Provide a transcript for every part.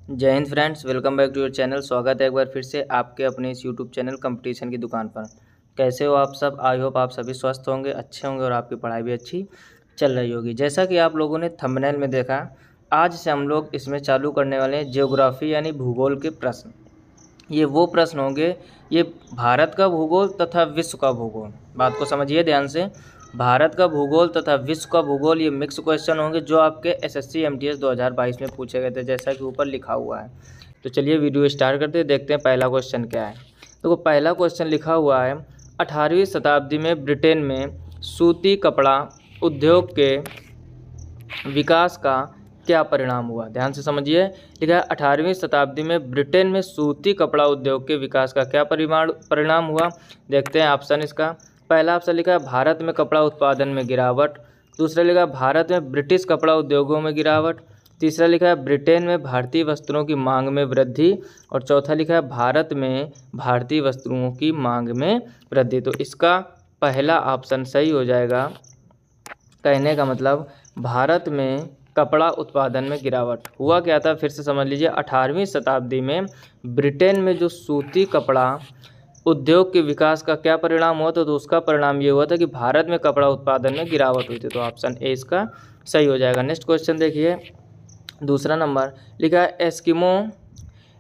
जय हिंद friends, welcome back to your channel. स्वागत है एक बार फिर से आपके अपने इस यूट्यूब चैनल कंपटीशन की दुकान पर। कैसे हो आप सब? आई होप आप सभी स्वस्थ होंगे, अच्छे होंगे और आपकी पढ़ाई भी अच्छी चल रही होगी। जैसा कि आप लोगों ने थंबनेल में देखा, आज से हम लोग इसमें चालू करने वाले हैं ज्योग्राफी यानी भूगोल के प्रश्न। ये वो प्रश्न होंगे, ये भारत का भूगोल तथा विश्व का भूगोल। बात को समझिए ध्यान से। भारत का भूगोल तथा विश्व का भूगोल, ये मिक्स क्वेश्चन होंगे जो आपके एसएससी एमटीएस 2022 में पूछे गए थे, जैसा कि ऊपर लिखा हुआ है। तो चलिए वीडियो स्टार्ट करते हैं, देखते हैं पहला क्वेश्चन क्या है। तो पहला क्वेश्चन लिखा हुआ है, 18वीं शताब्दी में ब्रिटेन में सूती कपड़ा उद्योग के विकास का क्या परिणाम हुआ? ध्यान से समझिए। लिखा है 18वीं शताब्दी में ब्रिटेन में सूती कपड़ा उद्योग के विकास का क्या परिणाम हुआ। देखते हैं ऑप्शन इसका। पहला ऑप्शन लिखा है भारत में कपड़ा उत्पादन में गिरावट। दूसरा लिखा है भारत में ब्रिटिश कपड़ा उद्योगों में गिरावट। तीसरा लिखा है ब्रिटेन में भारतीय वस्त्रों की मांग में वृद्धि। और चौथा लिखा है भारत में भारतीय वस्त्रों की मांग में वृद्धि। तो इसका पहला ऑप्शन सही हो जाएगा। कहने का मतलब भारत में कपड़ा उत्पादन में गिरावट हुआ क्या था, फिर से समझ लीजिए। 18वीं शताब्दी में ब्रिटेन में जो सूती कपड़ा उद्योग के विकास का क्या परिणाम हुआ था, तो उसका परिणाम ये हुआ था कि भारत में कपड़ा उत्पादन में गिरावट हुई थी। तो ऑप्शन ए इसका सही हो जाएगा। नेक्स्ट क्वेश्चन देखिए, दूसरा नंबर लिखा है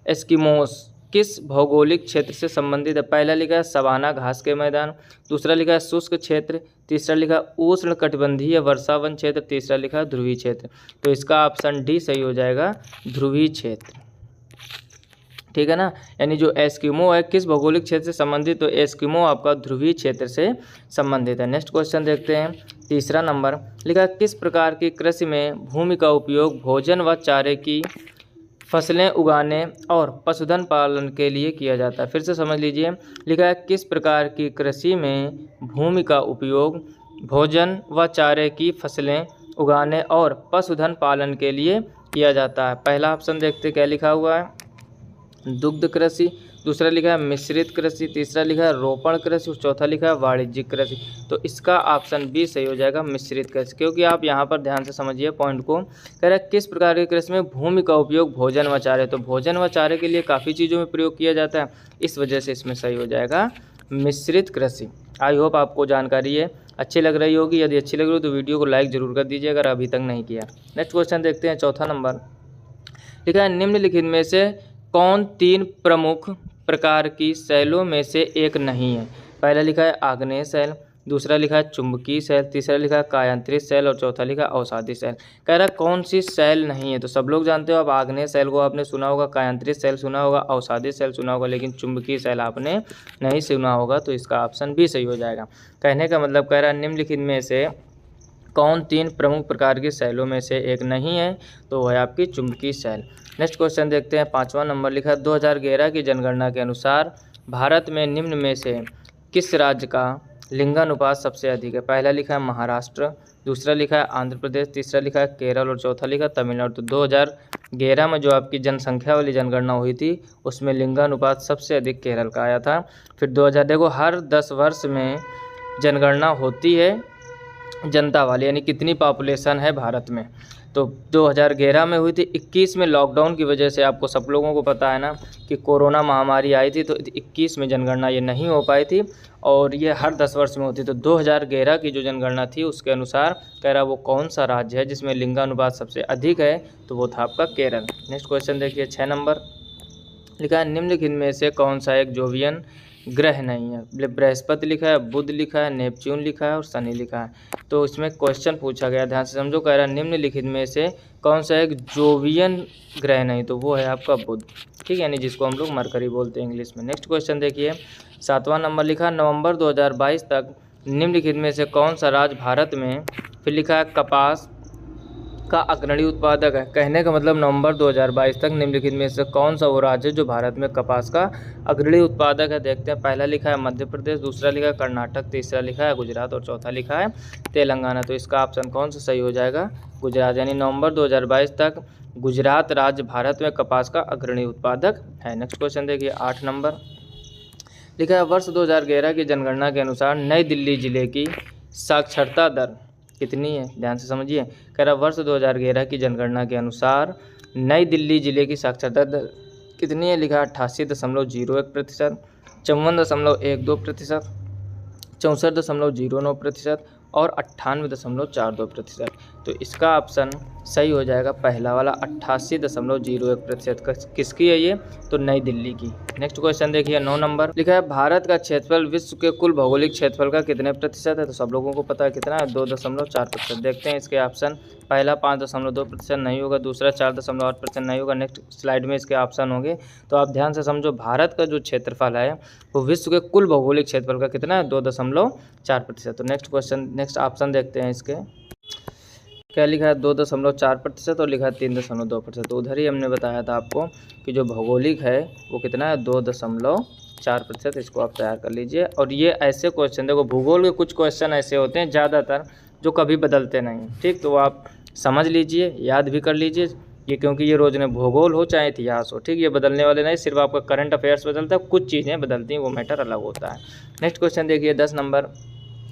एस्किमोस किस भौगोलिक क्षेत्र से संबंधित है। पहला लिखा है सवाना घास के मैदान। दूसरा लिखा है शुष्क क्षेत्र। तीसरा लिखा है उष्ण कटिबंधीय वर्षावन क्षेत्र। तीसरा लिखा है ध्रुवीय क्षेत्र। तो इसका ऑप्शन डी सही हो जाएगा, ध्रुवीय क्षेत्र। ठीक है ना। यानी जो एस्किमो है किस भौगोलिक क्षेत्र से संबंधित, तो एस्किमो आपका ध्रुवीय क्षेत्र से संबंधित है। नेक्स्ट क्वेश्चन देखते हैं, तीसरा नंबर लिखा है किस प्रकार की कृषि में भूमि का उपयोग भोजन व चारे की फसलें उगाने और पशुधन पालन के लिए किया जाता है। फिर से समझ लीजिए। लिखा है किस प्रकार की कृषि में भूमि का उपयोग भोजन व चारे की फसलें उगाने और पशुधन पालन के लिए किया जाता है। पहला ऑप्शन देखते क्या लिखा हुआ है, दुग्ध कृषि। दूसरा लिखा है मिश्रित कृषि। तीसरा लिखा है रोपण कृषि और चौथा लिखा है वाणिज्यिक कृषि। तो इसका ऑप्शन बी सही हो जाएगा, मिश्रित कृषि। क्योंकि आप यहाँ पर ध्यान से समझिए पॉइंट को। कह रहा है किस प्रकार की कृषि में भूमि का उपयोग भोजन व चारे, तो भोजन व चारे के लिए काफ़ी चीज़ों में प्रयोग किया जाता है, इस वजह से इसमें सही हो जाएगा मिश्रित कृषि। आई होप आपको जानकारी है अच्छी लग रही होगी। यदि अच्छी लग रही हो तो वीडियो को लाइक जरूर कर दीजिए अगर अभी तक नहीं किया। नेक्स्ट क्वेश्चन देखते हैं, चौथा नंबर लिखा है निम्नलिखित में से कौन तीन प्रमुख प्रकार की शैलों में से एक नहीं है। पहला लिखा है आग्नेय शैल। दूसरा लिखा है चुंबकीय शैल। तीसरा लिखा है कायांतरित शैल और चौथा लिखा है अवसादी शैल। कह रहा है कौन सी शैल नहीं है, तो सब लोग जानते हो। अब आग्नेय शैल को आपने सुना होगा, कायांतरित शैल सुना होगा, अवसादी शैल सुना होगा, लेकिन चुंबकीय शैल आपने नहीं सुना होगा। तो इसका ऑप्शन भी सही हो जाएगा। कहने का मतलब कह रहा है निम्नलिखित में से कौन तीन प्रमुख प्रकार की शैलों में से एक नहीं है, तो वह आपकी चुंबकीय शैल। नेक्स्ट क्वेश्चन देखते हैं, पांचवा नंबर लिखा है 2011 की जनगणना के अनुसार भारत में निम्न में से किस राज्य का लिंगानुपात सबसे अधिक है। पहला लिखा है महाराष्ट्र। दूसरा लिखा है आंध्र प्रदेश। तीसरा लिखा है केरल और चौथा लिखा है तमिलनाडु। तो 2011 में जो आपकी जनसंख्या वाली जनगणना हुई थी उसमें लिंगानुपात सबसे अधिक केरल का आया था। फिर 2000 देखो, हर 10 वर्ष में जनगणना होती है जनता वाली, यानी कितनी पॉपुलेशन है भारत में। तो 2011 में हुई थी। 21 में लॉकडाउन की वजह से, आपको सब लोगों को पता है ना कि कोरोना महामारी आई थी, तो 21 में जनगणना ये नहीं हो पाई थी और ये हर 10 वर्ष में होती। तो 2011 की जो जनगणना थी उसके अनुसार कह रहा वो कौन सा राज्य है जिसमें लिंगानुपात सबसे अधिक है, तो वो था आपका केरल। नेक्स्ट क्वेश्चन देखिए, 6 नंबर लिखा है निम्नलिखित में से कौन सा एक जोवियन ग्रह नहीं है। बृहस्पति लिखा है, बुध लिखा है, नेपच्यून लिखा है और शनि लिखा है। तो इसमें क्वेश्चन पूछा गया, ध्यान से समझो। कह रहा है निम्नलिखित में से कौन सा एक जोवियन ग्रह नहीं, तो वो है आपका बुध। ठीक है, यानी जिसको हम लोग मरकरी बोलते हैं इंग्लिश में। नेक्स्ट क्वेश्चन देखिए, 7वां नंबर लिखा नवंबर 2022 तक निम्नलिखित में से कौन सा राज्य भारत में, फिर लिखा है कपास का अग्रणी उत्पादक है। कहने का मतलब नवंबर 2022 तक निम्नलिखित में से कौन सा वो राज्य है जो भारत में कपास का अग्रणी उत्पादक है। देखते हैं, पहला लिखा है मध्य प्रदेश। दूसरा लिखा है कर्नाटक। तीसरा लिखा है गुजरात और चौथा लिखा है तेलंगाना। तो इसका ऑप्शन कौन सा सही हो जाएगा, गुजरात। यानी नवंबर 2022 तक गुजरात राज्य भारत में कपास का अग्रणी उत्पादक है। नेक्स्ट क्वेश्चन देखिए, 8 नंबर लिखा है वर्ष 2011 की जनगणना के अनुसार नई दिल्ली जिले की साक्षरता दर कितनी है। ध्यान से समझिए। कह रहा वर्ष 2011 की जनगणना के अनुसार नई दिल्ली जिले की साक्षरता दर कितनी है? लिखा 88.01%, 54.12%, 64.09% और 98.42%। तो इसका ऑप्शन सही हो जाएगा पहला वाला 88.01%। किसकी है ये? तो नई दिल्ली की। नेक्स्ट क्वेश्चन देखिए 9 नंबर, लिखा है भारत का क्षेत्रफल विश्व के कुल भौगोलिक क्षेत्रफल का कितने प्रतिशत है? तो सब लोगों को पता है कितना है, 2.4%। देखते हैं इसके ऑप्शन। पहला 5.2% नहीं होगा, दूसरा 4.8% नहीं होगा। नेक्स्ट स्लाइड में इसके ऑप्शन होंगे, तो आप ध्यान से समझो। भारत का जो क्षेत्रफल है वो विश्व के कुल भौगोलिक क्षेत्रफल का कितना है? 2.4%। तो नेक्स्ट क्वेश्चन, नेक्स्ट ऑप्शन देखते हैं इसके। क्या लिखा है? 2.4% और लिखा है 3.2%। तो उधर ही हमने बताया था आपको कि जो भौगोलिक है वो कितना है? 2.4%। इसको आप तैयार कर लीजिए। और ये ऐसे क्वेश्चन, देखो भूगोल के कुछ क्वेश्चन ऐसे होते हैं ज़्यादातर जो कभी बदलते नहीं, ठीक। तो आप समझ लीजिए, याद भी कर लीजिए ये, क्योंकि ये रोज ने भूगोल हो चाहे इतिहास हो, ठीक। ये बदलने वाले नहीं, सिर्फ आपका करंट अफेयर्स बदलता है, कुछ चीज़ें बदलती हैं, वो मैटर अलग होता है। नेक्स्ट क्वेश्चन देखिए 10 नंबर,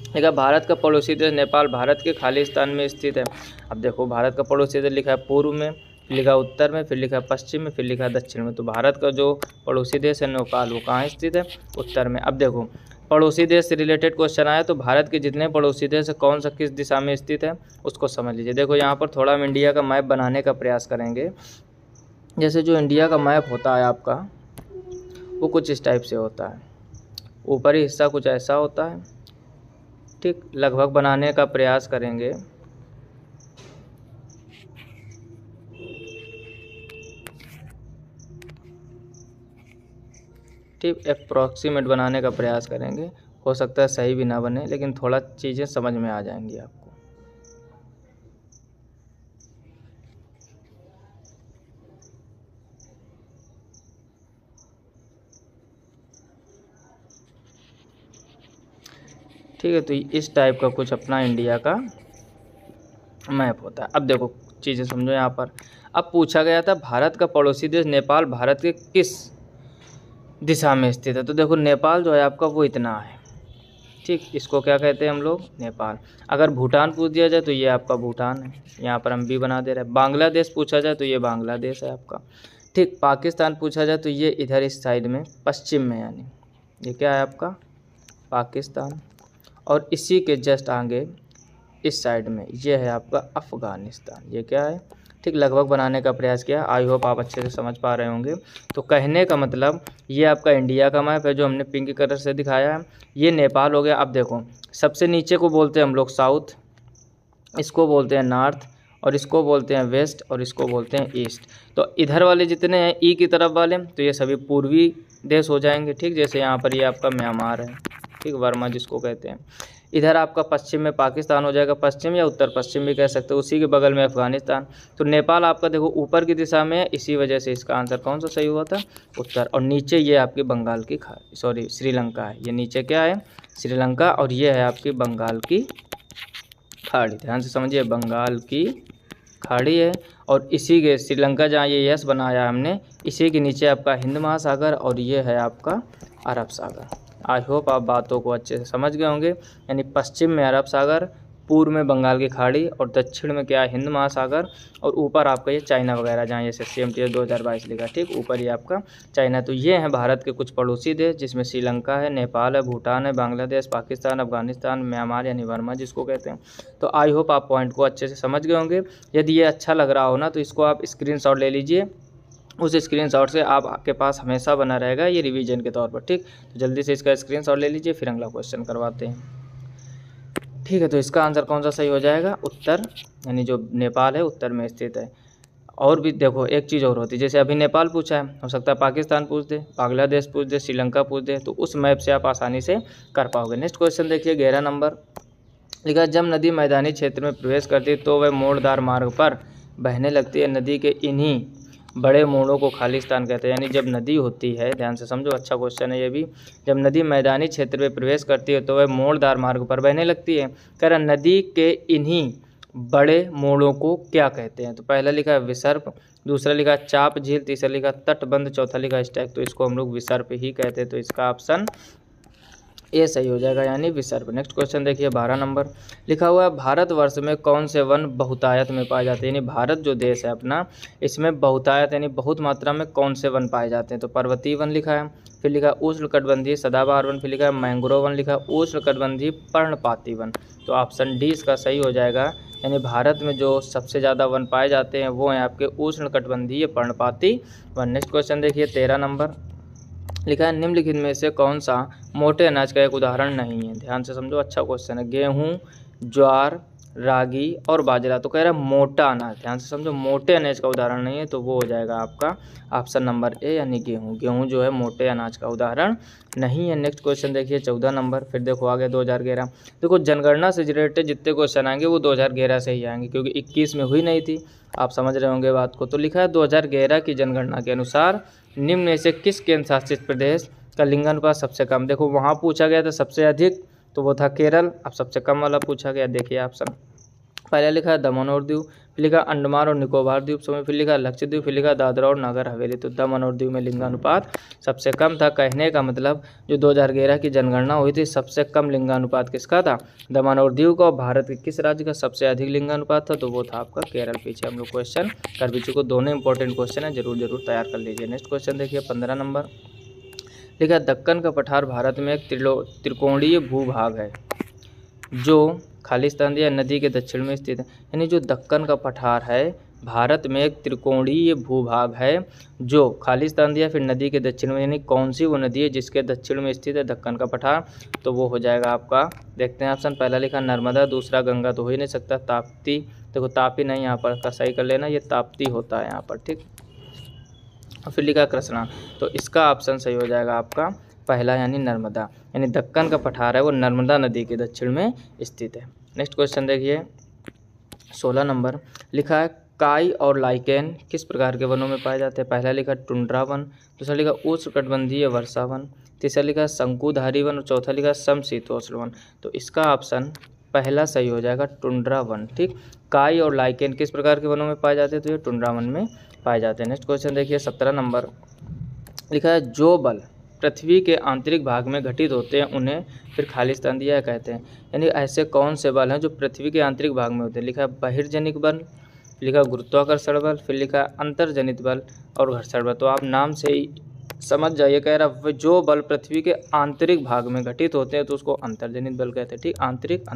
देखा भारत का पड़ोसी देश नेपाल भारत के खालिस्तान में स्थित है। अब देखो भारत का पड़ोसी देश लिखा है पूर्व में, फिर लिखा है उत्तर में, फिर लिखा है पश्चिम में, फिर लिखा है दक्षिण में। तो भारत का जो पड़ोसी देश है नेपाल, वो कहाँ स्थित है? उत्तर में। अब देखो पड़ोसी देश से रिलेटेड क्वेश्चन आया, तो भारत के जितने पड़ोसी देश है कौन सा किस दिशा में स्थित है उसको समझ लीजिए। देखो यहाँ पर थोड़ा हम इंडिया का मैप बनाने का प्रयास करेंगे। जैसे जो इंडिया का मैप होता है आपका, वो कुछ इस टाइप से होता है, ऊपरी हिस्सा कुछ ऐसा होता है, ठीक। लगभग बनाने का प्रयास करेंगे। ठीक, अप्रॉक्सीमेट बनाने का प्रयास करेंगे। हो सकता है सही भी ना बने, लेकिन थोड़ा चीज़ें समझ में आ जाएंगी आपको। ठीक है, तो इस टाइप का कुछ अपना इंडिया का मैप होता है। अब देखो चीज़ें समझो यहाँ पर। अब पूछा गया था भारत का पड़ोसी देश नेपाल भारत के किस दिशा में स्थित है। तो देखो नेपाल जो है आपका वो इतना है, ठीक। इसको क्या कहते हैं हम लोग? नेपाल। अगर भूटान पूछ दिया जाए तो ये आपका भूटान है, यहाँ पर हम भी बना दे रहे हैं। बांग्लादेश पूछा जाए तो ये बांग्लादेश है आपका, ठीक। पाकिस्तान पूछा जाए तो ये इधर इस साइड में पश्चिम में, यानी ये क्या है आपका? पाकिस्तान। और इसी के जस्ट आगे इस साइड में ये है आपका अफ़गानिस्तान। ये क्या है? ठीक, लगभग बनाने का प्रयास किया। आई होप आप अच्छे से समझ पा रहे होंगे। तो कहने का मतलब ये आपका इंडिया का मैप है जो हमने पिंक कलर से दिखाया है। ये नेपाल हो गया। अब देखो सबसे नीचे को बोलते हैं हम लोग साउथ, इसको बोलते हैं नॉर्थ, और इसको बोलते हैं वेस्ट, और इसको बोलते हैं ईस्ट। तो इधर वाले जितने हैं ई की तरफ वाले, तो ये सभी पूर्वी देश हो जाएंगे, ठीक। जैसे यहाँ पर ये आपका म्यांमार है, ठीक, वर्मा जिसको कहते हैं। इधर आपका पश्चिम में पाकिस्तान हो जाएगा, पश्चिम या उत्तर पश्चिम भी कह सकते हो। उसी के बगल में अफगानिस्तान। तो नेपाल आपका देखो ऊपर की दिशा में है, इसी वजह से इसका आंसर कौन सा सही हुआ था? उत्तर। और नीचे ये आपकी बंगाल की श्रीलंका है। ये नीचे क्या है? श्रीलंका। और ये है आपकी बंगाल की खाड़ी। ध्यान से समझिए, बंगाल की खाड़ी है। और इसी के श्रीलंका जहाँ ये यस बनाया हमने, इसी के नीचे आपका हिंद महासागर, और ये है आपका अरब सागर। आई होप आप बातों को अच्छे से समझ गए होंगे। यानी पश्चिम में अरब सागर, पूर्व में बंगाल की खाड़ी, और दक्षिण में क्या है? हिंद महासागर। और ऊपर आपका ये चाइना वगैरह, जहाँ ये SSCMT 2022 लिखा, ठीक। ऊपर ये आपका चाइना। तो ये हैं भारत के कुछ पड़ोसी देश, जिसमें श्रीलंका है, नेपाल है, भूटान है, बांग्लादेश, पाकिस्तान, अफगानिस्तान, म्यांमार यानी वर्मा जिसको कहते हैं। तो आई होप आप पॉइंट को अच्छे से समझ गए होंगे। यदि ये अच्छा लग रहा हो ना, तो इसको आप स्क्रीनशॉट ले लीजिए। उस स्क्रीनशॉट से आपके पास हमेशा बना रहेगा ये रिवीजन के तौर पर, ठीक। तो जल्दी से इसका स्क्रीनशॉट ले लीजिए, फिर अगला क्वेश्चन करवाते हैं, ठीक है। तो इसका आंसर कौन सा सही हो जाएगा? उत्तर, यानी जो नेपाल है उत्तर में स्थित है। और भी देखो एक चीज़ और होती है, जैसे अभी नेपाल पूछा है, हो सकता है पाकिस्तान पूछ दे, बांग्लादेश पूछ दे, श्रीलंका पूछ दे, तो उस मैप से आप आसानी से कर पाओगे। नेक्स्ट क्वेश्चन देखिए 11 नंबर, लिखा जब नदी मैदानी क्षेत्र में प्रवेश करती है तो वह मोड़दार मार्ग पर बहने लगती है। नदी के इन्हीं बड़े मोड़ों को खालिस्तान कहते हैं। यानी जब नदी होती है, ध्यान से समझो, अच्छा क्वेश्चन है ये भी। जब नदी मैदानी क्षेत्र में प्रवेश करती है तो वह मोड़दार मार्ग पर बहने लगती है। कह रहा नदी के इन्हीं बड़े मोड़ों को क्या कहते हैं? तो पहला लिखा है विसर्प, दूसरा लिखा चाप झील, तीसरा लिखा तटबंध, चौथा लिखा स्टैक। तो इसको हम लोग विसर्प ही कहते हैं। तो इसका ऑप्शन ये सही हो जाएगा, यानी विसर्प। नेक्स्ट क्वेश्चन देखिए 12 नंबर, लिखा हुआ है भारतवर्ष में कौन से वन बहुतायत में पाए जाते हैं, यानी भारत जो देश है अपना, इसमें बहुतायत यानी बहुत मात्रा में कौन से वन पाए जाते हैं। तो पर्वतीय वन लिखा है, फिर लिखा है उष्णकटिबंधीय सदाबहार वन, फिर लिखा है मैंग्रोव वन, लिखा है उष्णकटिबंधीय पर्णपाती वन। तो ऑप्शन डी इसका सही हो जाएगा, यानी भारत में जो सबसे ज़्यादा वन पाए जाते हैं वो हैं आपके उष्णकटिबंधीय पर्णपाती वन। नेक्स्ट क्वेश्चन देखिए 13 नंबर, लिखा है निम्नलिखित में से कौन सा मोटे अनाज का एक उदाहरण नहीं है। ध्यान से समझो, अच्छा क्वेश्चन है। गेहूं, ज्वार, रागी और बाजरा। तो कह रहा है मोटा अनाज, ध्यान से समझो, मोटे अनाज का उदाहरण नहीं है, तो वो हो जाएगा आपका ऑप्शन नंबर ए, यानी गेहूं। गेहूं जो है मोटे अनाज का उदाहरण नहीं है। नेक्स्ट क्वेश्चन देखिए 14 नंबर, फिर देखो आगे 2011। देखो जनगणना से रिलेटेड जितने क्वेश्चन आएंगे वो 2011 से ही आएंगे, क्योंकि 21 में हुई नहीं थी। आप समझ रहे होंगे बात को। तो लिखा है 2011 की जनगणना के अनुसार निम्न में से किस केंद्र शासित प्रदेश का लिंगानुपात सबसे कम। देखो वहाँ पूछा गया था सबसे अधिक, तो वो था केरल। अब सबसे कम वाला पूछा गया, देखिए ऑप्शन पहले लिखा है दमन और दीव, फिर लिखा अंडमान और निकोबार द्वीप समूह, फिर लिखा लक्षद्वीप, फिर लिखा दादरा और नगर हवेली। तो दमन और दीव में लिंगानुपात सबसे कम था। कहने का मतलब जो 2011 की जनगणना हुई थी सबसे कम लिंगानुपात किसका था, दमन और दीव का। भारत के किस राज्य का सबसे अधिक लिंगानुपात था, तो वो था आपका केरल। पीछे हम लोग क्वेश्चन कर भी चुके, दोनों इंपॉर्टेंट क्वेश्चन है, जरूर तैयार कर लीजिए। नेक्स्ट क्वेश्चन देखिए 15 नंबर, लिखा दक्कन का पठार भारत में एक त्रिकोणीय भूभाग है जो खालिस्तान या नदी के दक्षिण में स्थित है। यानी जो दक्कन का पठार है भारत में एक त्रिकोणीय भूभाग है जो खालिस्तान या फिर नदी के दक्षिण में, यानी कौन सी वो नदी है जिसके दक्षिण में स्थित है दक्कन का पठार, तो वो हो जाएगा आपका, देखते हैं ऑप्शन। पहला लिखा नर्मदा, दूसरा गंगा तो हो ही नहीं सकता, ताप्ती, देखो तापी नहीं, यहाँ पर का सही कर लेना, ये ताप्ती होता है यहाँ पर, ठीक। और फिर लिखा कृष्णा, तो इसका ऑप्शन सही हो जाएगा आपका पहला, यानी नर्मदा। यानी दक्कन का पठार है वो नर्मदा नदी के दक्षिण में स्थित है। नेक्स्ट क्वेश्चन देखिए 16 नंबर, लिखा है काई और लाइकेन किस प्रकार के वनों में पाए जाते हैं। पहला लिखा टुंड्रा वन, दूसरा लिखा उष्णकटिबंधीय वर्षा वन, तीसरा लिखा शंकुधारी वन और चौथा लिखा समशीतोष्ण वन। तो इसका ऑप्शन पहला सही हो जाएगा, टुंड्रा वन, ठीक। काई और लाइकेन किस प्रकार के वनों में पाए जाते हैं, तो ये टुंड्रा वन में पाए जाते हैं। नेक्स्ट क्वेश्चन देखिए 17 नंबर, लिखा है जो बल पृथ्वी के आंतरिक भाग में घटित होते हैं उन्हें फिर खालिस्तान दिया कहते हैं। यानी ऐसे कौन से बल हैं जो पृथ्वी के आंतरिक भाग में होते हैं। लिखा है बहिर्जनिक बल, लिखा गुरुत्वाकर्षण बल, फिर लिखा अंतर्जनित बल और घर्षण बल। तो आप नाम से ही समझ जाइए, कह रहा जो बल पृथ्वी के आंतरिक भाग में घटित होते हैं तो उसको अंतर्जनित बल कहते हैं, ठीक। आंतरिक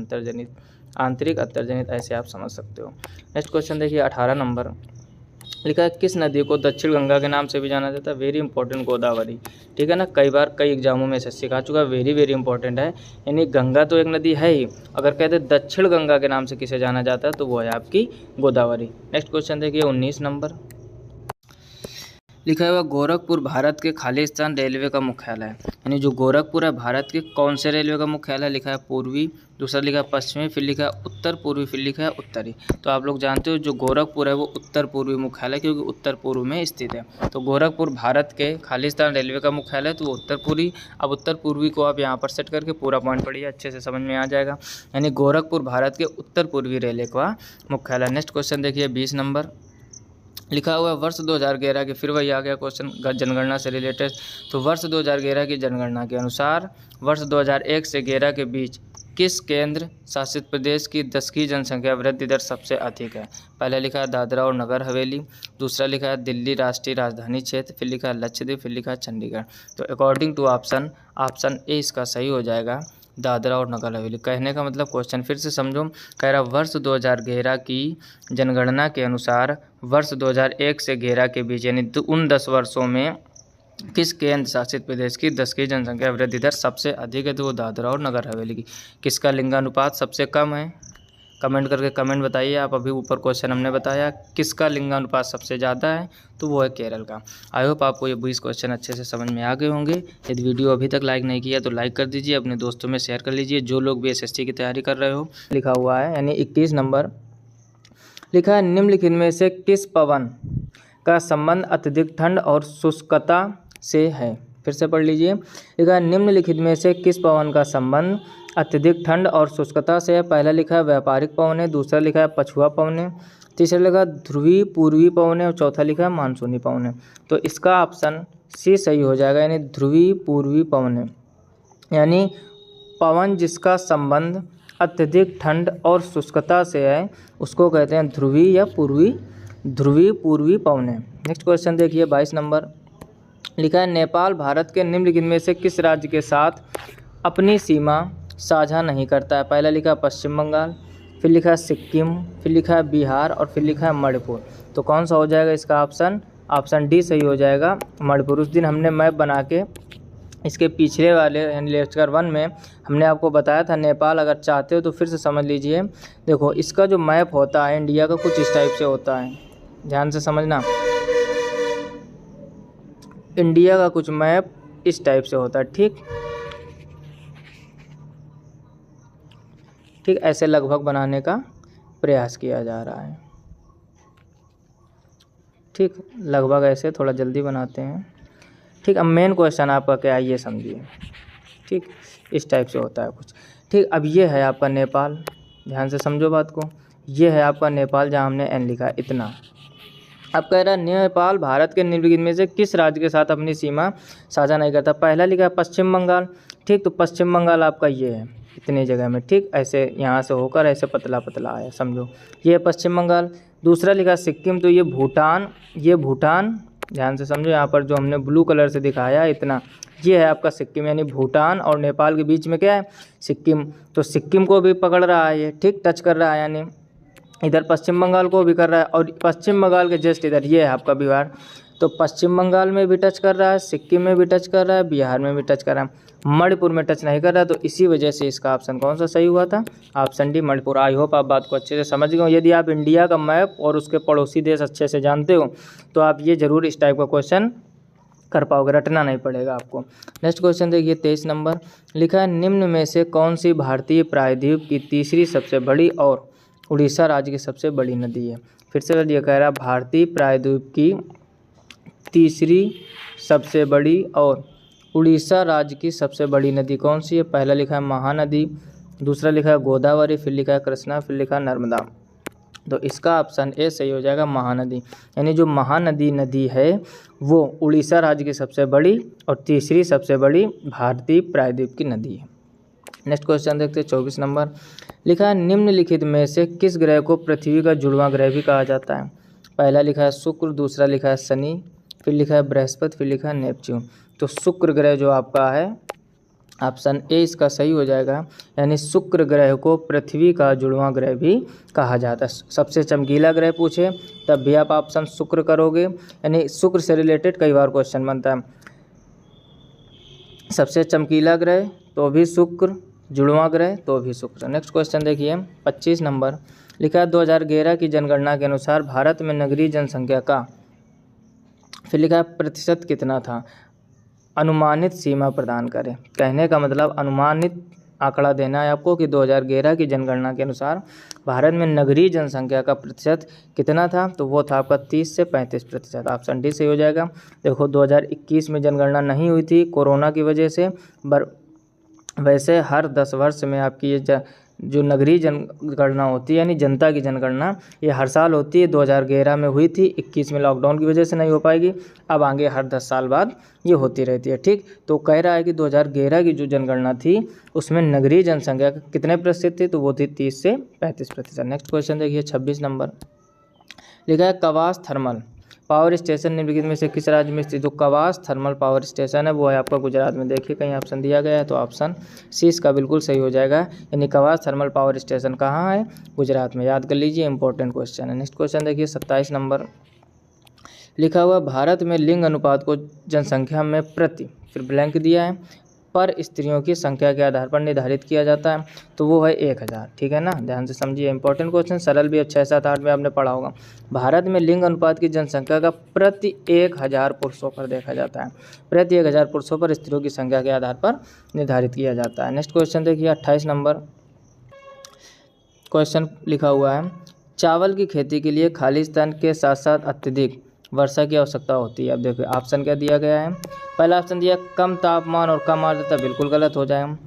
अंतर्जनित ऐसे आप समझ सकते हो। नेक्स्ट क्वेश्चन देखिए 18 नंबर, लिखा है किस नदी को दक्षिण गंगा के नाम से भी जाना जाता है। वेरी इंपॉर्टेंट, गोदावरी, ठीक है ना, कई बार कई एग्जामों में से सिखा चुका, वेरी इंपॉर्टेंट है। यानी गंगा तो एक नदी है ही, अगर कहते हैं दक्षिण गंगा के नाम से किसे जाना जाता है तो वो है आपकी गोदावरी। नेक्स्ट क्वेश्चन देखिए 19 नंबर, लिखा हुआ गोरखपुर भारत के खालिस्तान रेलवे का मुख्यालय है। यानी जो गोरखपुर है भारत के कौन से रेलवे का मुख्यालय, लिखा है पूर्वी, दूसरा लिखा है पश्चिमी, फिर लिखा है उत्तर पूर्वी, फिर लिखा है उत्तरी। तो आप लोग जानते हो जो गोरखपुर है वो उत्तर पूर्वी मुख्यालय, क्योंकि उत्तर पूर्व में स्थित है। तो गोरखपुर भारत के खालिस्तान रेलवे का मुख्यालय, तो वो उत्तर पूर्वी। अब उत्तर पूर्वी को आप यहाँ पर सेट करके पूरा पॉइंट पढ़िए, अच्छे से समझ में आ जाएगा। यानी गोरखपुर भारत के उत्तर पूर्वी रेलवे का मुख्यालय। नेक्स्ट क्वेश्चन देखिए 20 नंबर, लिखा हुआ है वर्ष 2011 के, फिर वही आ गया क्वेश्चन जनगणना से रिलेटेड। तो वर्ष 2011 की जनगणना के अनुसार वर्ष 2001 से 11 के बीच किस केंद्र शासित प्रदेश की 10 की जनसंख्या वृद्धि दर सबसे अधिक है। पहले लिखा है दादरा और नगर हवेली, दूसरा लिखा है दिल्ली राष्ट्रीय राजधानी क्षेत्र, फिर लिखा है लक्षद्वीप, फिर लिखा है चंडीगढ़। तो अकॉर्डिंग टू ऑप्शन ए इसका सही हो जाएगा, दादरा और नगर हवेली। कहने का मतलब क्वेश्चन फिर से समझो, कह रहा वर्ष 2011 की जनगणना के अनुसार वर्ष 2001 से 11 के बीच यानी उन 10 वर्षों में किस केंद्र शासित प्रदेश की 10 की जनसंख्या वृद्धि दर सबसे अधिक है, तो वो दादरा और नगर हवेली की। किसका लिंगानुपात सबसे कम है, कमेंट करके कमेंट बताइए आप। अभी ऊपर क्वेश्चन हमने बताया किसका लिंगानुपात सबसे ज़्यादा है, तो वो है केरल का। आई होप आपको ये 20 क्वेश्चन अच्छे से समझ में आ गए होंगे। यदि वीडियो अभी तक लाइक नहीं किया तो लाइक कर दीजिए, अपने दोस्तों में शेयर कर लीजिए जो लोग भी एसएससी की तैयारी कर रहे हो। लिखा हुआ है यानी 21 नंबर, लिखा है निम्नलिखित में से किस पवन का संबंध अत्यधिक ठंड और शुष्कता से है। फिर से पढ़ लीजिए, लिखा है निम्नलिखित में से किस पवन का संबंध अत्यधिक ठंड और शुष्कता से है। पहला लिखा है व्यापारिक पवन है, दूसरा लिखा है पछुआ पवन है, तीसरा लिखा है ध्रुवीय पूर्वी पवन है और चौथा लिखा है मानसूनी पवन है। तो इसका ऑप्शन सी सही हो जाएगा, यानी ध्रुवीय पूर्वी पवन है। यानी पवन जिसका संबंध अत्यधिक ठंड और शुष्कता से है उसको कहते हैं ध्रुवीय या पूर्वी पवनें। नेक्स्ट क्वेश्चन देखिए 22 नंबर लिखा है नेपाल भारत के निम्नलिखित में से किस राज्य के साथ अपनी सीमा साझा नहीं करता है। पहला लिखा पश्चिम बंगाल, फिर लिखा है सिक्किम, फिर लिखा है बिहार और फिर लिखा है मणिपुर। तो कौन सा हो जाएगा इसका ऑप्शन डी सही हो जाएगा, मणिपुर। उस दिन हमने मैप बना के इसके पिछले वाले लेक्चर 1 में हमने आपको बताया था नेपाल, अगर चाहते हो तो फिर से समझ लीजिए। देखो इसका जो मैप होता है इंडिया का कुछ इस टाइप से होता है, ध्यान से समझना। इंडिया का कुछ मैप इस टाइप से होता है, ठीक ऐसे लगभग बनाने का प्रयास किया जा रहा है, ठीक लगभग ऐसे, थोड़ा जल्दी बनाते हैं, ठीक। अब मेन क्वेश्चन आपका क्या है ये समझिए, ठीक इस टाइप से होता है कुछ, ठीक। अब ये है आपका नेपाल, ध्यान से समझो बात को, ये है आपका नेपाल जहाँ हमने एन लिखा है इतना। अब कह रहा है नेपाल भारत के निम्नलिखित में से किस राज्य के साथ अपनी सीमा साझा नहीं करता। पहला लिखा है पश्चिम बंगाल, ठीक। तो पश्चिम बंगाल आपका ये है इतनी जगह में, ठीक ऐसे यहाँ से होकर ऐसे पतला पतला आया, समझो ये है पश्चिम बंगाल। दूसरा लिखा सिक्किम, तो ये भूटान, ध्यान से समझो, यहाँ पर जो हमने ब्लू कलर से दिखाया इतना, ये है आपका सिक्किम, यानी भूटान और नेपाल के बीच में क्या है सिक्किम। तो सिक्किम को भी पकड़ रहा है ये, ठीक टच कर रहा है, यानी इधर पश्चिम बंगाल को भी कर रहा है और पश्चिम बंगाल के जस्ट इधर ये है आपका बिहार। तो पश्चिम बंगाल में भी टच कर रहा है, सिक्किम में भी टच कर रहा है, बिहार में भी टच कर रहा है, मणिपुर में टच नहीं कर रहा है। तो इसी वजह से इसका ऑप्शन कौन सा सही हुआ था, option D Manipur. I hope आप बात को अच्छे से समझ गए। यदि आप इंडिया का मैप और उसके पड़ोसी देश अच्छे से जानते हो तो आप ये जरूर इस टाइप का क्वेश्चन कर पाओगे, रटना नहीं पड़ेगा आपको। नेक्स्ट क्वेश्चन देखिए 23 नंबर लिखा है निम्न में से कौन सी भारतीय प्रायद्वीप की तीसरी सबसे बड़ी और उड़ीसा राज्य की सबसे बड़ी नदी है। फिर से ये कह रहा है भारतीय प्रायद्वीप की तीसरी सबसे बड़ी और उड़ीसा राज्य की सबसे बड़ी नदी कौन सी है। पहला लिखा है महानदी, दूसरा लिखा है गोदावरी, फिर लिखा है कृष्णा, फिर लिखा है नर्मदा। तो इसका ऑप्शन ए सही हो जाएगा महानदी, यानी जो महानदी है वो उड़ीसा राज्य की सबसे बड़ी और तीसरी सबसे बड़ी भारतीय प्रायद्वीप की नदी है। नेक्स्ट क्वेश्चन देखते हैं 24 नंबर लिखा है निम्नलिखित में से किस ग्रह को पृथ्वी का जुड़वां ग्रह भी कहा जाता है। पहला लिखा है शुक्र, दूसरा लिखा है शनि, फिर लिखा है बृहस्पति, फिर लिखा है नेपच्यून। तो शुक्र ग्रह जो आपका है ऑप्शन ए इसका सही हो जाएगा, यानी शुक्र ग्रह को पृथ्वी का जुड़वां ग्रह भी कहा जाता है। सबसे चमकीला ग्रह पूछे तब भी आप ऑप्शन शुक्र करोगे, यानी शुक्र से रिलेटेड कई बार क्वेश्चन बनता है। सबसे चमकीला ग्रह तो भी शुक्र, जुड़वां ग्रह तो भी शुक्र। नेक्स्ट क्वेश्चन देखिए 25 नंबर लिखा है 2011 की जनगणना के अनुसार भारत में नगरीय जनसंख्या का, फिर लिखा है प्रतिशत कितना था, अनुमानित सीमा प्रदान करें। कहने का मतलब अनुमानित आंकड़ा देना है आपको कि 2011 की जनगणना के अनुसार भारत में नगरीय जनसंख्या का प्रतिशत कितना था, तो वो था आपका 30 से 35%। ऑप्शन डी सही हो जाएगा। देखो 2021 में जनगणना नहीं हुई थी कोरोना की वजह से, वैसे हर 10 वर्ष में आपकी ये जो नगरीय जनगणना होती है यानी जनता की जनगणना ये हर साल होती है। 2011 में हुई थी, 21 में लॉकडाउन की वजह से नहीं हो पाएगी, अब आगे हर 10 साल बाद ये होती रहती है, ठीक। तो कह रहा है कि 2011 की जो जनगणना थी उसमें नगरीय जनसंख्या कितने प्रतिशत थी, तो वो थी 30 से 35%। नेक्स्ट क्वेश्चन देखिए 26 नंबर लिखा है कवास थर्मल पावर स्टेशन निम्नलिखित में से किस राज्य में स्थित। जो कवास थर्मल पावर स्टेशन है वो है आपका गुजरात में। देखिए कहीं ऑप्शन दिया गया है तो ऑप्शन सी इसका बिल्कुल सही हो जाएगा, यानी कवास थर्मल पावर स्टेशन कहाँ है, गुजरात में। याद कर लीजिए, इंपॉर्टेंट क्वेश्चन है। नेक्स्ट क्वेश्चन देखिए 27 नंबर लिखा हुआ भारत में लिंग अनुपात को जनसंख्या में प्रति, फिर ब्लैंक दिया है, पर स्त्रियों की संख्या के आधार पर निर्धारित किया जाता है, तो वो है 1000, ठीक है ना। ध्यान से समझिए, इंपॉर्टेंट क्वेश्चन, सरल भी, 6, 7, 8 में आपने पढ़ा होगा। भारत में लिंग अनुपात की जनसंख्या का प्रति 1000 पुरुषों पर देखा जाता है, प्रति 1000 पुरुषों पर स्त्रियों की संख्या के आधार पर निर्धारित किया जाता है। नेक्स्ट क्वेश्चन देखिए 28 नंबर क्वेश्चन लिखा हुआ है चावल की खेती के लिए खाली स्थान के साथ साथ अत्यधिक वर्षा की आवश्यकता होती है। अब देखिए ऑप्शन क्या दिया गया है। पहला ऑप्शन दिया कम तापमान और कम आर्द्रता, बिल्कुल गलत हो जाएगा।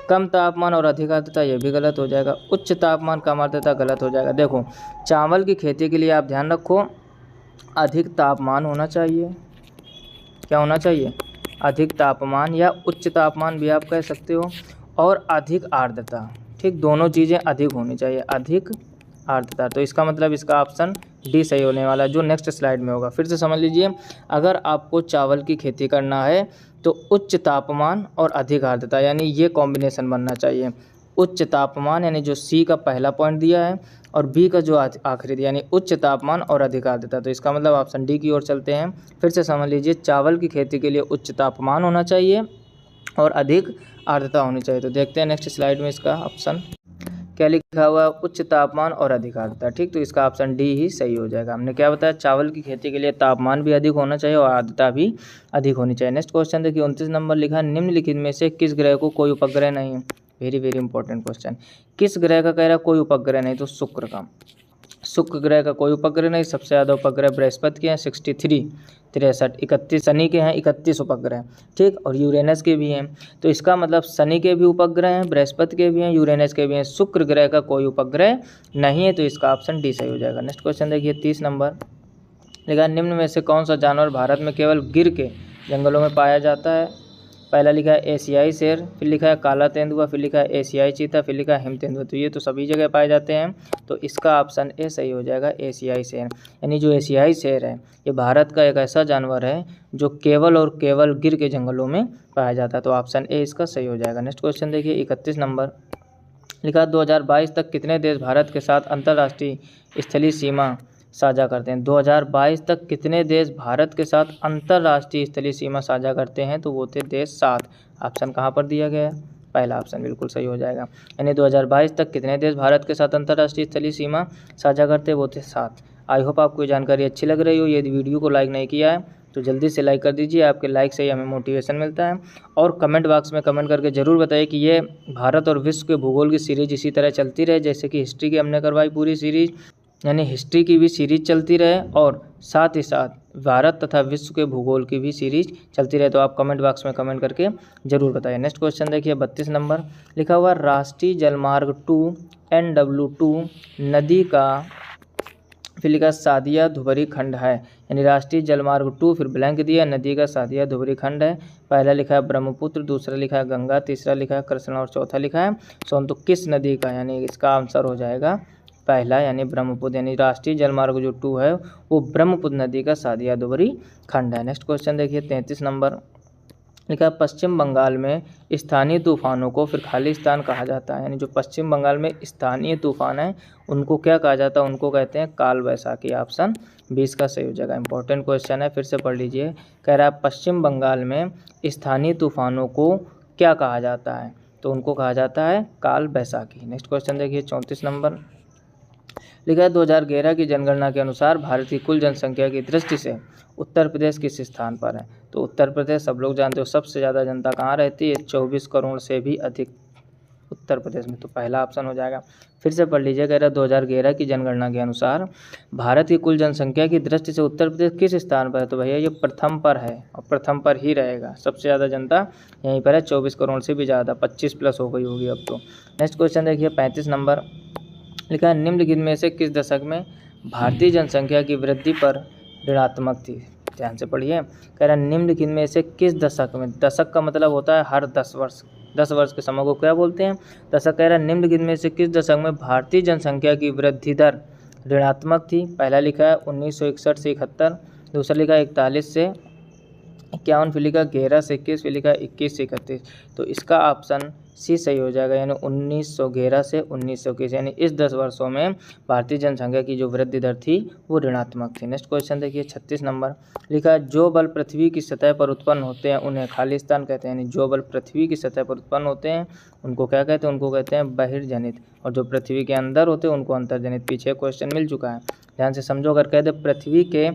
कम तापमान और अधिक आर्द्रता, ये भी गलत हो जाएगा। उच्च तापमान कम आर्द्रता, गलत हो जाएगा। देखो चावल की खेती के लिए आप ध्यान रखो अधिक तापमान होना चाहिए, क्या होना चाहिए, अधिक तापमान या उच्च तापमान भी आप कह सकते हो, और अधिक आर्द्रता। ठीक, दोनों चीज़ें अधिक होनी चाहिए, अधिक आर्द्रता। तो इसका मतलब इसका ऑप्शन डी सही होने वाला है, जो नेक्स्ट स्लाइड में होगा। फिर से समझ लीजिए, अगर आपको चावल की खेती करना है तो उच्च तापमान और अधिक आर्द्रता, यानी ये कॉम्बिनेशन बनना चाहिए। उच्च तापमान यानी जो सी का पहला पॉइंट दिया है, और बी का जो आखिरी दिया, यानी उच्च तापमान और अधिक आर्द्रता। तो इसका मतलब ऑप्शन डी की ओर चलते हैं। फिर से समझ लीजिए, चावल की खेती के लिए उच्च तापमान होना चाहिए और अधिक आर्द्रता होनी चाहिए। तो देखते हैं नेक्स्ट स्लाइड में इसका ऑप्शन क्या लिखा हुआ है, उच्च तापमान और अधिक आर्द्रता। ठीक, तो इसका ऑप्शन डी ही सही हो जाएगा। हमने क्या बताया, चावल की खेती के लिए तापमान भी अधिक होना चाहिए और आर्द्रता भी अधिक होनी चाहिए। नेक्स्ट क्वेश्चन देखिए, 29 नंबर लिखा, निम्नलिखित में से किस ग्रह को कोई उपग्रह नहीं है। Very very important question. किस ग्रह का कह रहा है कोई उपग्रह नहीं, तो शुक्र का। शुक्र ग्रह का कोई उपग्रह नहीं। सबसे ज़्यादा उपग्रह बृहस्पति के हैं 63, 63, 31 शनि के हैं 31 उपग्रह। ठीक, और यूरेनस के भी हैं। तो इसका मतलब शनि के भी उपग्रह हैं, बृहस्पति के भी हैं, यूरेनस के भी हैं, शुक्र ग्रह का कोई उपग्रह नहीं है। तो इसका ऑप्शन डी सही हो जाएगा। नेक्स्ट क्वेश्चन देखिए, 30 नंबर लिखा, निम्न में से कौन सा जानवर भारत में केवल गिर के जंगलों में पाया जाता है। पहला लिखा है एशियाई शेर, फिर लिखा है काला तेंदुआ, फिर लिखा है एशियाई चीता, फिर लिखा है हिम तेंदुआ। तो ये तो सभी जगह पाए जाते हैं। तो इसका ऑप्शन ए सही हो जाएगा, एशियाई शेर। यानी जो एशियाई शेर है ये भारत का एक ऐसा जानवर है जो केवल और केवल गिर के जंगलों में पाया जाता है। तो ऑप्शन ए इसका सही हो जाएगा। नेक्स्ट क्वेश्चन देखिए, 31 नंबर लिखा, 2022 तक कितने देश भारत के साथ अंतर्राष्ट्रीय स्थलीय सीमा साझा करते हैं। 2022 तक कितने देश भारत के साथ अंतर्राष्ट्रीय स्थलीय सीमा साझा करते हैं, तो वो थे देश 7। ऑप्शन कहाँ पर दिया गया है, पहला ऑप्शन बिल्कुल सही हो जाएगा। यानी 2022 तक कितने देश भारत के साथ अंतर्राष्ट्रीय स्थलीय सीमा साझा करते हैं, वो थे 7। आई होप आपको ये जानकारी अच्छी लग रही हो। यदि वीडियो को लाइक नहीं किया है तो जल्दी से लाइक कर दीजिए, आपके लाइक से ही हमें मोटिवेशन मिलता है। और कमेंट बॉक्स में कमेंट करके ज़रूर बताइए कि ये भारत और विश्व के भूगोल की सीरीज इसी तरह चलती रहे, जैसे कि हिस्ट्री की हमने करवाई पूरी सीरीज, यानी हिस्ट्री की भी सीरीज चलती रहे और साथ ही साथ भारत तथा विश्व के भूगोल की भी सीरीज चलती रहे। तो आप कमेंट बॉक्स में कमेंट करके ज़रूर बताइए। नेक्स्ट क्वेश्चन देखिए, 32 नंबर लिखा हुआ, राष्ट्रीय जलमार्ग 2 NW2 नदी का, फिर लिखा सादिया धुबरी खंड है। यानी राष्ट्रीय जलमार्ग 2 फिर ब्लैंक दिया, नदी का सादिया धुबरी खंड है। पहला लिखा है ब्रह्मपुत्र, दूसरा लिखा है गंगा, तीसरा लिखा है कृष्णा और चौथा लिखा है सोन। तो किस नदी का, यानी इसका आंसर हो जाएगा पहला, यानी ब्रह्मपुत्र। यानी राष्ट्रीय जलमार्ग जो 2 है वो ब्रह्मपुत्र नदी का सादिया धुबरी खंड है। नेक्स्ट क्वेश्चन देखिए, 33 नंबर लिखा है, पश्चिम बंगाल में स्थानीय तूफानों को फिर खालिस्तान कहा जाता है। यानी जो पश्चिम बंगाल में स्थानीय तूफान है उनको क्या कहा जाता है, उनको कहते हैं काल वैशाखी। ऑप्शन 20 का सही हो जाएगा। इंपॉर्टेंट क्वेश्चन है, फिर से पढ़ लीजिए। कह रहा है पश्चिम बंगाल में स्थानीय तूफानों को क्या कहा जाता है, तो उनको कहा जाता है काल वैशाखी। नेक्स्ट क्वेश्चन देखिए, 34 नंबर लिखा है, 2011 की जनगणना के अनुसार भारत की कुल जनसंख्या की दृष्टि से उत्तर प्रदेश किस स्थान पर है। तो उत्तर प्रदेश सब लोग जानते हो सबसे ज़्यादा जनता कहाँ रहती है, 24 करोड़ से भी अधिक उत्तर प्रदेश में। तो पहला ऑप्शन हो जाएगा। फिर से पढ़ लीजिए, कह रहा है 2011 की जनगणना के अनुसार भारत की कुल जनसंख्या की दृष्टि से उत्तर प्रदेश किस स्थान पर है। तो भैया ये प्रथम पर है और प्रथम पर ही रहेगा। सबसे ज़्यादा जनता यहीं पर है, 24 करोड़ से भी ज़्यादा, 25 प्लस हो गई होगी अब तो। नेक्स्ट क्वेश्चन देखिए, 35 नंबर लिखा है, निम्नलिखित में से किस दशक में भारतीय जनसंख्या की वृद्धि पर ऋणात्मक थी। ध्यान से पढ़िए, कह रहा है निम्नलिखित में से किस दशक में, दशक का मतलब होता है हर 10 वर्ष, 10 वर्ष के समय को क्या बोलते हैं, दशक। कह रहा है निम्नलिखित में से किस दशक में भारतीय जनसंख्या की वृद्धि दर ऋणात्मक थी। पहला लिखा है 1961 से 71, दूसरा लिखा है 41 से 51, फिर लिखा 11 से 21, फिर लिखा 21 से 31। तो इसका ऑप्शन सी सही हो जाएगा, यानी 1911 से 1921। यानी इस 10 वर्षों में भारतीय जनसंख्या की जो वृद्धि दर थी वो ऋणात्मक थी। नेक्स्ट क्वेश्चन देखिए, 36 नंबर लिखा है, जो बल पृथ्वी की सतह पर उत्पन्न होते हैं उन्हें खालिस्तान कहते हैं। यानी जो बल पृथ्वी की सतह पर उत्पन्न होते हैं उनको क्या कहते हैं, उनको कहते हैं बहिर्जनित, और जो पृथ्वी के अंदर होते हैं उनको अंतर्जनित। पीछे क्वेश्चन मिल चुका है, ध्यान से समझो। अगर कहते पृथ्वी के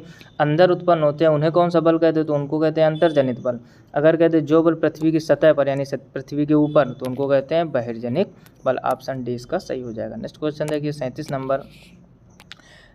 अंदर उत्पन्न होते हैं उन्हें कौन सा बल कहते हैं, तो उनको कहते हैं अंतर्जनित बल। अगर कहते हैं जो बल पृथ्वी की सतह पर यानी पृथ्वी के ऊपर, तो उनको कहते हैं बहिर्जनित बल। ऑप्शन डी इसका सही हो जाएगा। नेक्स्ट क्वेश्चन देखिए, 37 नंबर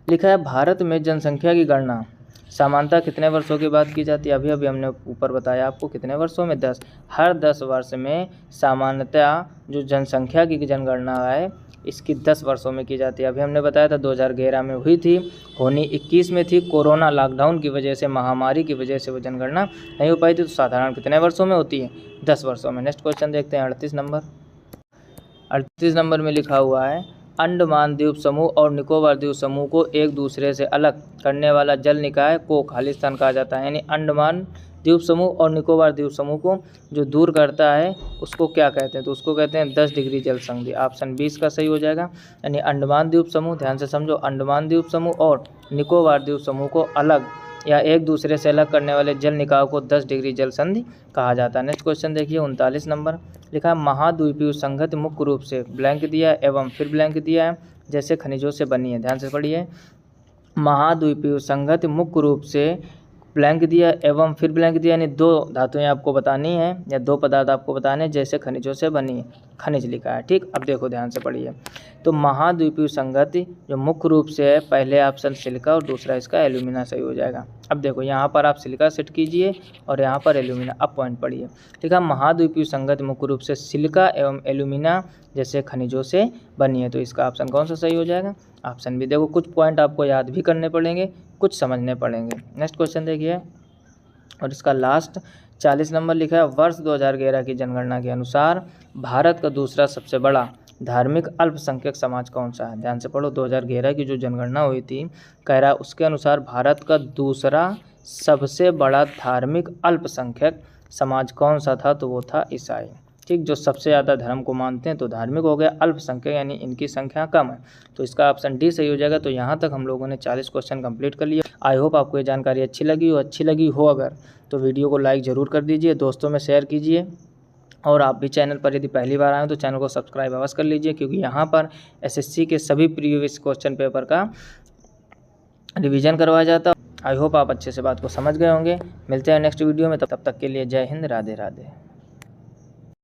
लिखा है, भारत में जनसंख्या की गणना सामान्यतः कितने वर्षों के बाद की जाती है। अभी हमने ऊपर बताया आपको कितने वर्षों में, 10। हर 10 वर्ष में सामान्यतः जो जनसंख्या की जनगणना है इसकी 10 वर्षों में की जाती है। अभी हमने बताया था 2011 में हुई थी, होनी 21 में थी, कोरोना लॉकडाउन की वजह से, महामारी की वजह से वो जनगणना नहीं हो पाई थी। तो साधारण कितने वर्षों में होती है, 10 वर्षों में। नेक्स्ट क्वेश्चन देखते हैं, 38 नंबर 38 नंबर में लिखा हुआ है अंडमान द्वीप समूह और निकोबार द्वीप समूह को एक दूसरे से अलग करने वाला जल निकाय को खालिस्तान कहा जाता है। यानी अंडमान द्वीप समूह और निकोबार द्वीप समूह को जो दूर करता है उसको क्या कहते हैं, तो उसको कहते हैं 10 डिग्री जल संधि। ऑप्शन 20 का सही हो जाएगा। यानी अंडमान द्वीप समूह, ध्यान से समझो, अंडमान द्वीप समूह और निकोबार द्वीप समूह को अलग या एक दूसरे से अलग करने वाले जल निकाय को 10 डिग्री जल संधि कहा जाता है। नेक्स्ट क्वेश्चन देखिए 39 नंबर लिखा है महाद्वीपीय संगति मुख्य रूप से ब्लैंक दिया है एवं फिर ब्लैंक दिया है जैसे खनिजों से बनी है। ध्यान से पढ़िए, महाद्वीपीय संगति मुख्य रूप से ब्लैंक दिया एवं फिर ब्लैंक दिया, यानी दो धातुएं आपको बतानी है या दो पदार्थ आपको बताने जैसे खनिजों से बनी है, खनिज लिखा है। ठीक, अब देखो ध्यान से पढ़िए। तो महाद्वीपीय संगति जो मुख्य रूप से है, पहले ऑप्शन सिलिका और दूसरा इसका एल्यूमिना सही हो जाएगा। अब देखो यहाँ पर आप सिलिका सेट कीजिए और यहाँ पर एल्यूमिना। अब पॉइंट पढ़िए, ठीक है। महाद्वीपीय संगति मुख्य रूप से सिलिका एवं एल्यूमिना जैसे खनिजों से बनी है, तो इसका ऑप्शन कौन सा सही हो जाएगा? ऑप्शन भी। देखो कुछ पॉइंट आपको याद भी करने पड़ेंगे, कुछ समझने पड़ेंगे। नेक्स्ट क्वेश्चन देखिए और इसका लास्ट 40 नंबर लिखा है वर्ष 2011 की जनगणना के अनुसार भारत का दूसरा सबसे बड़ा धार्मिक अल्पसंख्यक समाज कौन सा है? ध्यान से पढ़ो, 2011 की जो जनगणना हुई थी, कह रहा है उसके अनुसार भारत का दूसरा सबसे बड़ा धार्मिक अल्पसंख्यक समाज कौन सा था? तो वो था ईसाई। ठीक, जो सबसे ज़्यादा धर्म को मानते हैं, तो धार्मिक हो गया, अल्पसंख्यक यानी इनकी संख्या कम है, तो इसका ऑप्शन डी सही हो जाएगा। तो यहाँ तक हम लोगों ने 40 क्वेश्चन कंप्लीट कर लिया। आई होप आपको ये जानकारी अच्छी लगी हो अगर तो वीडियो को लाइक ज़रूर कर दीजिए, दोस्तों में शेयर कीजिए, और आप भी चैनल पर यदि पहली बार आए हो तो चैनल को सब्सक्राइब अवश्य कर लीजिए, क्योंकि यहाँ पर एसएससी के सभी प्रीवियस क्वेश्चन पेपर का रिवीजन करवाया जाता है। आई होप आप अच्छे से बात को समझ गए होंगे। मिलते हैं नेक्स्ट वीडियो में, तब तक के लिए जय हिंद, राधे राधे।